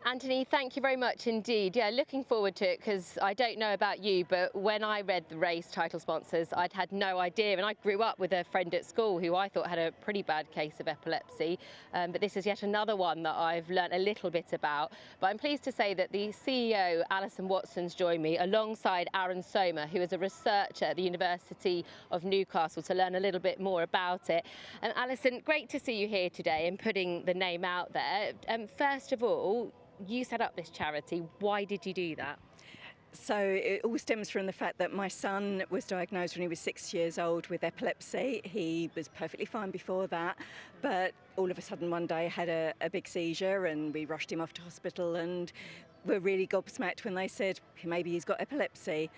Anthony, thank you very much indeed. Yeah, looking forward to it because I don't know about you, but when I read the race title sponsors, I'd had no idea. And I grew up with a friend at school who I thought had a pretty bad case of epilepsy. But this is yet another one that I've learnt a little bit about. But I'm pleased to say that the CEO, Alison Watson's joined me alongside Aaron Somer, who is a researcher at the University of Newcastle, to learn a little bit more about it. And Alison, great to see you here today and putting the name out there. First of all, you set up this charity. Why did you do that? So it all stems from the fact that my son was diagnosed when he was 6 years old with epilepsy. He was perfectly fine before that, but all of a sudden one day had a big seizure and we rushed him off to hospital and were really gobsmacked when they said maybe he's got epilepsy.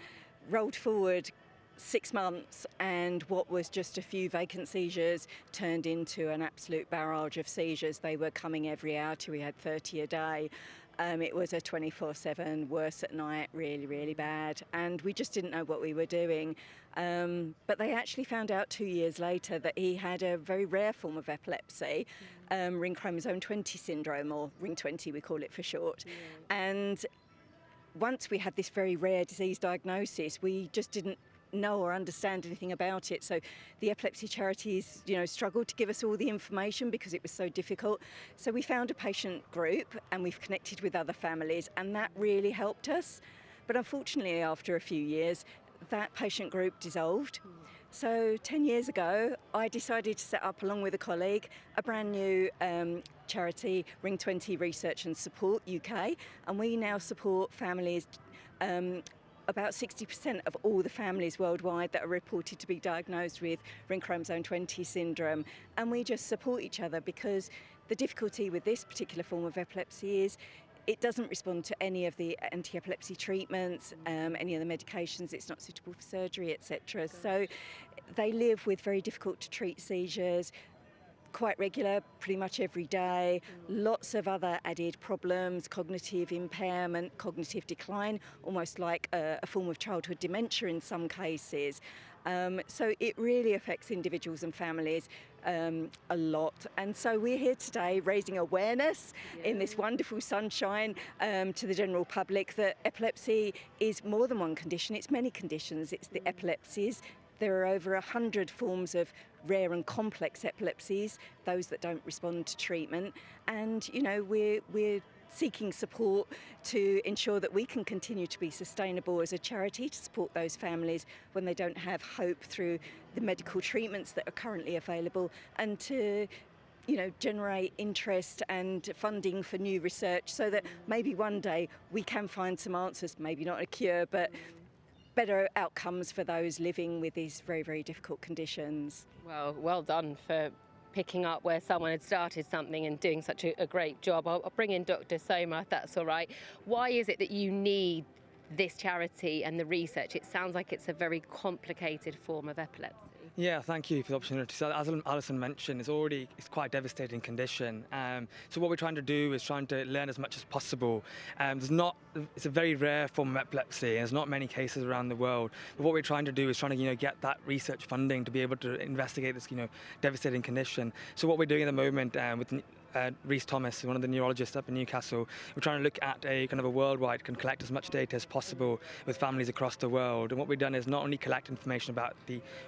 Rolled forward 6 months and what was just a few vacant seizures turned into an absolute barrage of seizures. They were coming every hour till we had 30 a day. It was a 24/7, worse at night, really, really bad. And we just didn't know what we were doing. But they actually found out 2 years later that he had a very rare form of epilepsy, ring chromosome 20 syndrome, or ring 20 we call it for short. And once we had this very rare disease diagnosis, we just didn't know or understand anything about it. So the epilepsy charities, struggled to give us all the information because it was so difficult. So we found a patient group and we've connected with other families, and that really helped us. But unfortunately, after a few years, that patient group dissolved. So 10 years ago, I decided to set up, along with a colleague, a brand new charity, Ring 20 Research and Support UK, and we now support families. About 60% of all the families worldwide that are reported to be diagnosed with ring chromosome 20 syndrome. And we just support each other because the difficulty with this particular form of epilepsy is it doesn't respond to any of the anti-epilepsy treatments, any of the medications. It's not suitable for surgery, etc. So they live with very difficult to treat seizures, quite regular, pretty much every day, lots of other added problems, cognitive impairment, cognitive decline, almost like a form of childhood dementia in some cases. So it really affects individuals and families a lot. And so we're here today raising awareness in this wonderful sunshine to the general public that epilepsy is more than one condition, it's many conditions. It's the epilepsies. There are over 100 forms of rare and complex epilepsies, those that don't respond to treatment. And, we're seeking support to ensure that we can continue to be sustainable as a charity to support those families when they don't have hope through the medical treatments that are currently available, and to generate interest and funding for new research so that maybe one day we can find some answers, maybe not a cure, but better outcomes for those living with these very, very difficult conditions. Well done for picking up where someone had started something and doing such a great job. I'll bring in Dr. Somer, if that's all right. Why is it that you need this charity and the research? It sounds like it's a very complicated form of epilepsy. Yeah, thank you for the opportunity. So as Alison mentioned, it's quite a devastating condition. So what we're trying to do is trying to learn as much as possible. It's a very rare form of epilepsy, and there's not many cases around the world. But what we're trying to do is trying to get that research funding to be able to investigate this devastating condition. So what we're doing at the moment with Rhys Thomas, one of the neurologists up in Newcastle, we're trying to look at a kind of a worldwide, can collect as much data as possible with families across the world. And what we've done is not only collect information about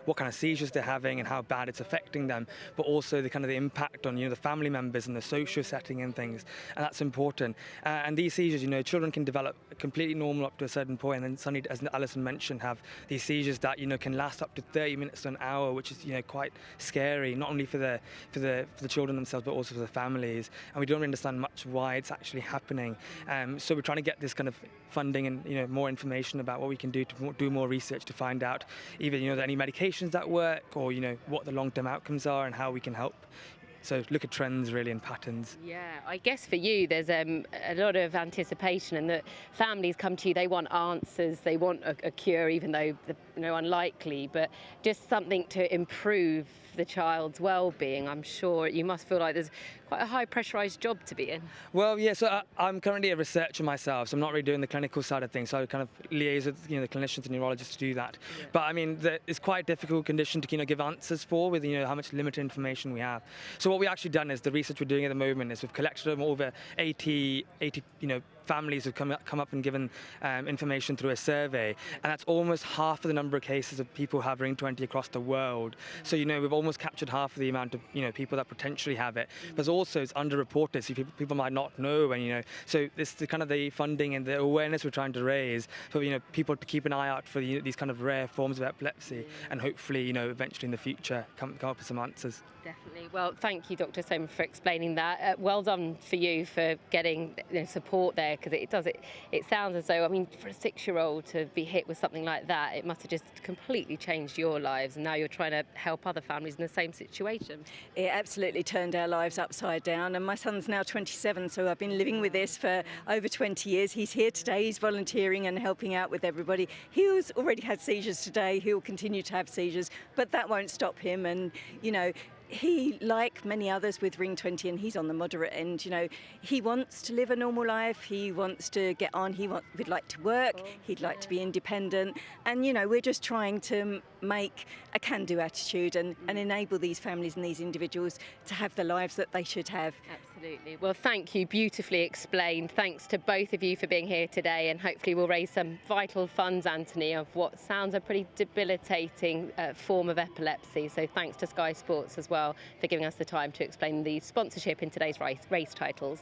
what kind of seizures they're having and how bad it's affecting them, but also the kind of the impact on the family members and the social setting and things. And that's important. And these seizures, children can develop completely normal up to a certain point, and then suddenly, as Alison mentioned, have these seizures that can last up to 30 minutes to an hour, which is quite scary, not only for the children themselves, but also for the family. And we don't understand much why it's actually happening. So we're trying to get this kind of funding and more information about what we can do to do more research to find out either any medications that work, or what the long-term outcomes are and how we can help. So look at trends really and patterns. Yeah, I guess for you there's a lot of anticipation, and that families come to you, they want answers, they want a cure, even though unlikely, but just something to improve the child's well-being. I'm sure you must feel like there's quite a high pressurised job to be in. Well, yeah, so I'm currently a researcher myself, so I'm not really doing the clinical side of things, so I kind of liaise with the clinicians and neurologists to do that. Yeah. But I mean, it's quite a difficult condition to give answers for with how much limited information we have. So what we've actually done is the research we're doing at the moment is we've collected over 80 families have come up and given information through a survey, and that's almost half of the number of cases of people have Ring20 across the world. So we've almost captured half of the amount of people that potentially have it. But also it's underreported, so people might not know, and so this is kind of the funding and the awareness we're trying to raise for people to keep an eye out for these kind of rare forms of epilepsy, and hopefully eventually in the future come up with some answers. Definitely. Well, thank you, Dr. Somer, for explaining that. Well done for you for getting support there, because it sounds as though, I mean, for a 6-year-old to be hit with something like that, it must have just completely changed your lives, and now you're trying to help other families in the same situation. It absolutely turned our lives upside down, and my son's now 27, so I've been living with this for over 20 years. He's here today, he's volunteering and helping out with everybody. He's already had seizures today, he'll continue to have seizures, but that won't stop him, and he, like many others with Ring20, and he's on the moderate end, he wants to live a normal life, he wants to get on, would like to work, he'd like to be independent, and we're just trying to make a can-do attitude and enable these families and these individuals to have the lives that they should have. Absolutely. Well, thank you, beautifully explained. Thanks to both of you for being here today, and hopefully we'll raise some vital funds, Anthony, of what sounds a pretty debilitating form of epilepsy. So thanks to Sky Sports as well for giving us the time to explain the sponsorship in today's race titles.